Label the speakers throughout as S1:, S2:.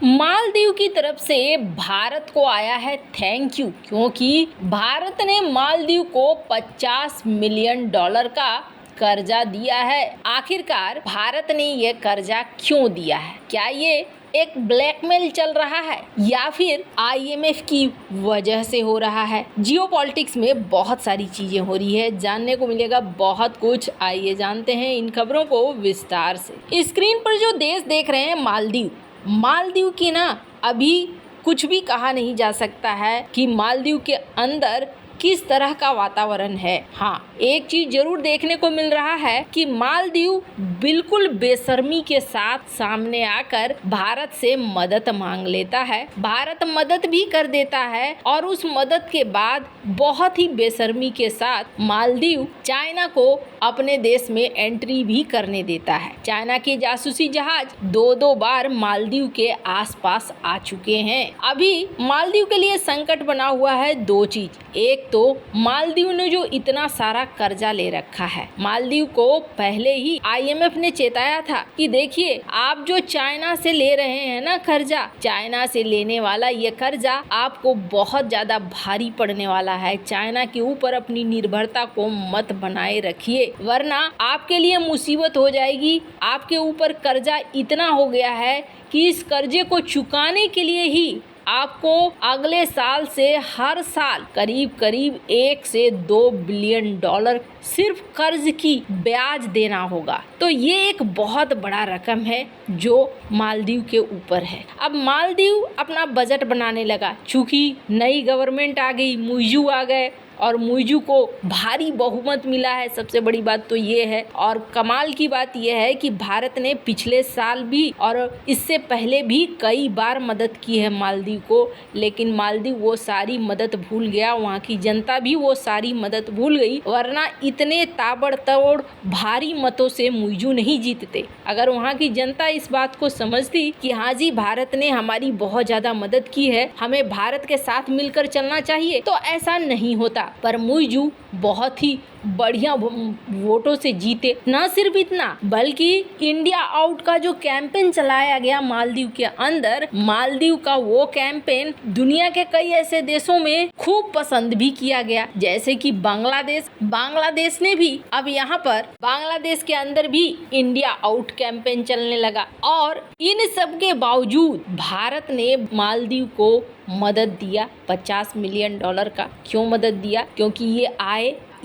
S1: मालदीव की तरफ से भारत को आया है थैंक यू, क्योंकि भारत ने मालदीव को $50 मिलियन का कर्जा दिया है। आखिरकार भारत ने ये कर्जा क्यों दिया है? क्या ये एक ब्लैकमेल चल रहा है या फिर IMF की वजह से हो रहा है? जियोपॉलिटिक्स में बहुत सारी चीजें हो रही है, जानने को मिलेगा बहुत कुछ। आइए जानते हैं इन खबरों को विस्तार से। स्क्रीन पर जो देश देख रहे हैं मालदीव की ना अभी कुछ भी कहा नहीं जा सकता है कि मालदीव के अंदर किस तरह का वातावरण है। हाँ, एक चीज जरूर देखने को मिल रहा है कि मालदीव बिल्कुल बेशर्मी के साथ सामने आकर भारत से मदद मांग लेता है। भारत मदद भी कर देता है और उस मदद के बाद बहुत ही बेशर्मी के साथ मालदीव चाइना को अपने देश में एंट्री भी करने देता है। चाइना के जासूसी जहाज दो बार मालदीव के आसपास आ चुके हैं। अभी मालदीव के लिए संकट बना हुआ है दो चीज। एक तो मालदीव ने जो इतना सारा कर्जा ले रखा है, मालदीव को पहले ही IMF ने चेताया था कि देखिए आप जो चाइना से ले रहे हैं ना कर्जा, चाइना से लेने वाला ये कर्जा आपको बहुत ज्यादा भारी पड़ने वाला है। चाइना के ऊपर अपनी निर्भरता को मत बनाए रखिए, वरना आपके लिए मुसीबत हो जाएगी। आपके ऊपर कर्जा इतना हो गया है कि इस कर्जे को चुकाने के लिए ही आपको अगले साल से हर साल करीब 1 से 2 बिलियन डॉलर सिर्फ कर्ज की ब्याज देना होगा। तो ये एक बहुत बड़ा रकम है जो मालदीव के ऊपर है। अब मालदीव अपना बजट बनाने लगा, चूंकि नई गवर्नमेंट आ गई, मुइज़ू आ गए और मुइज़ू को भारी बहुमत मिला है। सबसे बड़ी बात तो ये है, और कमाल की बात यह है कि भारत ने पिछले साल भी और इससे पहले भी कई बार मदद की है मालदीव को, लेकिन मालदीव वो सारी मदद भूल गया। वहाँ की जनता भी वो सारी मदद भूल गई, वरना इतने ताबड़तोड़ भारी मतों से मुइज़ू नहीं जीतते। अगर वहाँ की जनता इस बात को समझती कि हाँ जी भारत ने हमारी बहुत ज्यादा मदद की है, हमें भारत के साथ मिलकर चलना चाहिए, तो ऐसा नहीं होता। पर मुइज़ू बहुत ही बढ़िया वोटों से जीते। न सिर्फ इतना, बल्कि इंडिया आउट का जो कैंपेन चलाया गया मालदीव के अंदर, मालदीव का वो कैंपेन दुनिया के कई ऐसे देशों में खूब पसंद भी किया गया, जैसे कि बांग्लादेश ने भी अब यहाँ पर बांग्लादेश के अंदर भी इंडिया आउट कैंपेन चलने लगा। और इन सब के बावजूद भारत ने मालदीव को मदद दिया $50 मिलियन का। क्यों मदद दिया? क्योंकि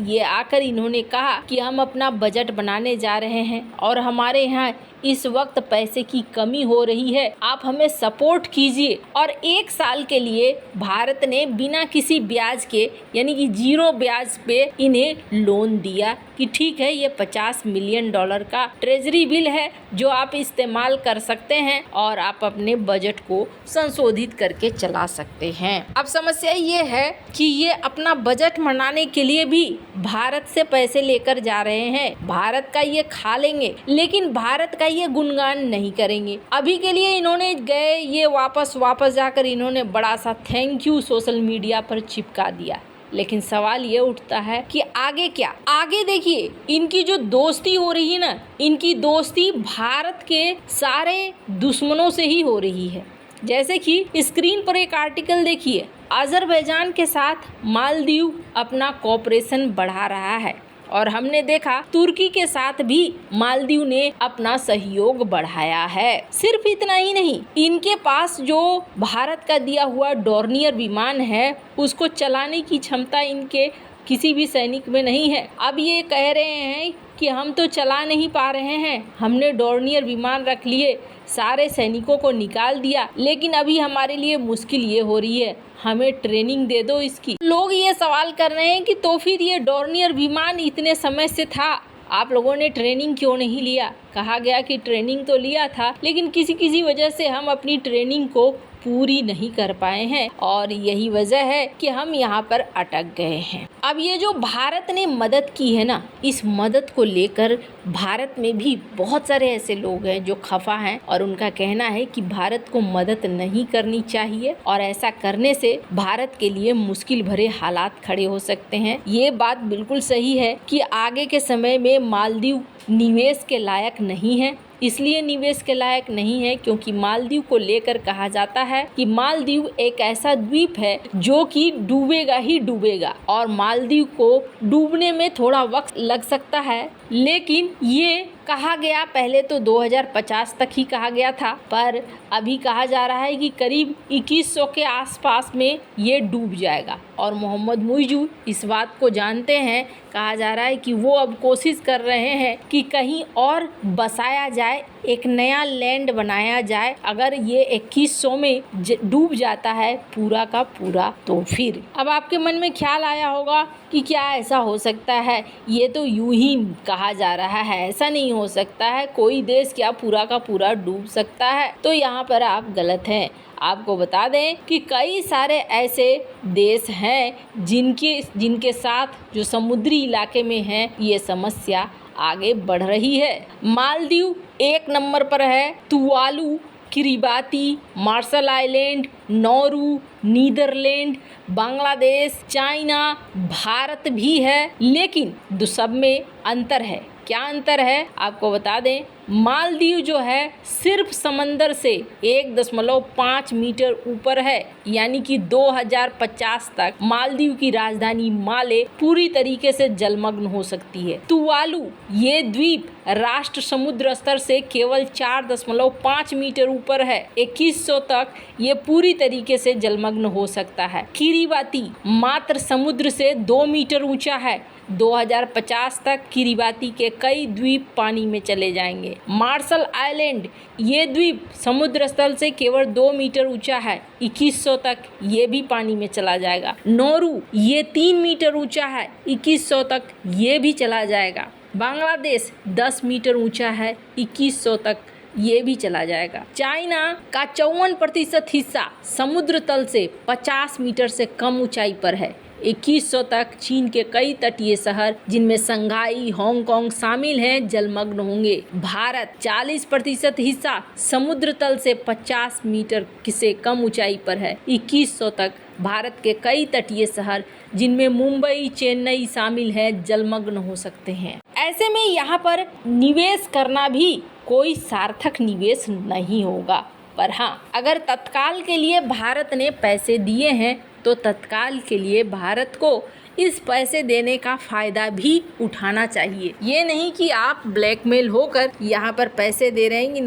S1: ये आकर इन्होंने कहा कि हम अपना बजट बनाने जा रहे हैं और हमारे यहाँ इस वक्त पैसे की कमी हो रही है, आप हमें सपोर्ट कीजिए। और 1 साल के लिए भारत ने बिना किसी ब्याज के, यानी कि 0 ब्याज पे इन्हें लोन दिया कि ठीक है ये $50 मिलियन का ट्रेजरी बिल है जो आप इस्तेमाल कर सकते हैं और आप अपने बजट को संशोधित करके चला सकते हैं। अब समस्या ये है कि ये अपना बजट बनाने के लिए भी भारत से पैसे लेकर जा रहे हैं। भारत का ये खा लेंगे, लेकिन भारत का ये गुणगान नहीं करेंगे। अभी के लिए इन्होंने गए, ये वापस जाकर इन्होंने बड़ा सा थैंक यू सोशल मीडिया पर चिपका दिया। लेकिन सवाल ये उठता है कि आगे क्या? आगे देखिए, इनकी जो दोस्ती हो रही है ना, इनकी दोस्ती भारत के सारे दुश्मनों से ही हो रही है। जैसे कि स्क्रीन पर एक आर्टिकल देखिए, अजरबैजान के साथ मालदीव अपना कोऑपरेशन बढ़ा रहा है और हमने देखा तुर्की के साथ भी मालदीव ने अपना सहयोग बढ़ाया है। सिर्फ इतना ही नहीं, इनके पास जो भारत का दिया हुआ डोर्नियर विमान है उसको चलाने की क्षमता इनके किसी भी सैनिक में नहीं है। अब ये कह रहे हैं कि हम तो चला नहीं पा रहे हैं, हमने डोर्नियर विमान रख लिए, सारे सैनिकों को निकाल दिया, लेकिन अभी हमारे लिए मुश्किल ये हो रही है, हमें ट्रेनिंग दे दो इसकी। लोग ये सवाल कर रहे हैं कि तो फिर ये डोर्नियर विमान इतने समय से था, आप लोगों ने ट्रेनिंग क्यों नहीं लिया? कहा गया कि ट्रेनिंग तो लिया था, लेकिन किसी वजह से हम अपनी ट्रेनिंग को पूरी नहीं कर पाए हैं और यही वजह है कि हम यहाँ पर अटक गए हैं। अब ये जो भारत ने मदद की है ना, इस मदद को लेकर भारत में भी बहुत सारे ऐसे लोग हैं जो खफा हैं और उनका कहना है कि भारत को मदद नहीं करनी चाहिए और ऐसा करने से भारत के लिए मुश्किल भरे हालात खड़े हो सकते हैं। ये बात बिल्कुल सही है कि आगे के समय में मालदीव निवेश के लायक नहीं है इसलिए निवेश के लायक नहीं है क्योंकि मालदीव को लेकर कहा जाता है कि मालदीव एक ऐसा द्वीप है जो कि डूबेगा ही डूबेगा और मालदीव को डूबने में थोड़ा वक्त लग सकता है, लेकिन ये कहा गया पहले तो 2050 तक ही कहा गया था, पर अभी कहा जा रहा है कि करीब 2100 के आसपास में ये डूब जाएगा। और मोहम्मद मुइज़ इस बात को जानते हैं, कहा जा रहा है कि वो अब कोशिश कर रहे हैं कि कहीं और बसाया जाए, एक नया लैंड बनाया जाए। अगर ये 2100 में डूब जाता है पूरा का पूरा तो फिर अब आपके मन में ख्याल आया होगा कि क्या ऐसा हो सकता है। ये तो यूं ही कहा जा रहा है, ऐसा नहीं हो सकता है, कोई देश क्या पूरा का पूरा डूब सकता है। तो यहाँ पर आप गलत हैं। आपको बता दें कि कई सारे ऐसे देश हैं जिनके साथ जो समुद्री इलाके में हैं ये समस्या आगे बढ़ रही है। मालदीव 1 नंबर पर है, Tuvalu, Kiribati, Marshall Island, Nauru, Netherland, Bangladesh, China, Bharat भी है, लेकिन सब में अंतर है। क्या अंतर है आपको बता दें, मालदीव जो है सिर्फ समंदर से 1.5 मीटर ऊपर है, यानी कि 2050 तक मालदीव की राजधानी माले पूरी तरीके से जलमग्न हो सकती है। तुवालू ये द्वीप राष्ट्र समुद्र स्तर से केवल 4.5 मीटर ऊपर है, 2100 तक ये पूरी तरीके से जलमग्न हो सकता है। किरिबाती मात्र समुद्र से 2 मीटर ऊंचा है, 2050 तक किरिबाती के कई द्वीप पानी में चले जाएंगे। मार्शल आइलैंड ये द्वीप समुद्र स्थल से केवल 2 मीटर ऊंचा है, 2100 तक ये भी पानी में चला जाएगा। नौरू ये 3 मीटर ऊंचा है, 2100 तक ये भी चला जाएगा। बांग्लादेश 10 मीटर ऊंचा है, 2100 तक ये भी चला जाएगा। चाइना का 54% हिस्सा समुद्र तल से 50 मीटर से कम ऊंचाई पर है, 2100 तक चीन के कई तटीय शहर जिनमें संघाई, हांगकांग शामिल हैं जलमग्न होंगे। भारत 40% हिस्सा समुद्र तल से 50 मीटर से कम ऊंचाई पर है, 2100 तक भारत के कई तटीय शहर जिनमें मुंबई, चेन्नई शामिल हैं जलमग्न हो सकते हैं। ऐसे में यहाँ पर निवेश करना भी कोई सार्थक निवेश नहीं होगा, पर हाँ अगर तत्काल के लिए भारत ने पैसे दिए हैं तो तत्काल के लिए भारत को इस पैसे देने का फ़ायदा भी उठाना चाहिए। ये नहीं कि आप ब्लैकमेल होकर यहाँ पर पैसे दे रहे हैं कि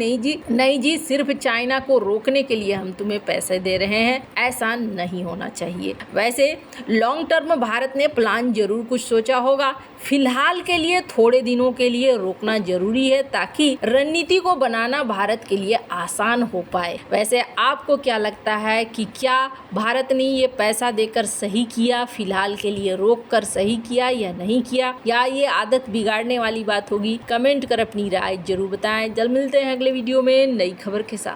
S1: नहीं जी सिर्फ चाइना को रोकने के लिए हम तुम्हें पैसे दे रहे हैं, ऐसा नहीं होना चाहिए। वैसे लॉन्ग टर्म भारत ने प्लान जरूर कुछ सोचा होगा, फिलहाल के लिए थोड़े दिनों के लिए रोकना जरूरी है ताकि रणनीति को बनाना भारत के लिए आसान हो पाए। वैसे आपको क्या लगता है कि क्या भारत ने ये पैसा देकर सही किया, फिलहाल के लिए रोक कर सही किया या नहीं किया, या ये आदत बिगाड़ने वाली बात होगी? कमेंट कर अपनी राय जरूर बताएं। जल्द मिलते हैं अगले वीडियो में नई खबर के साथ।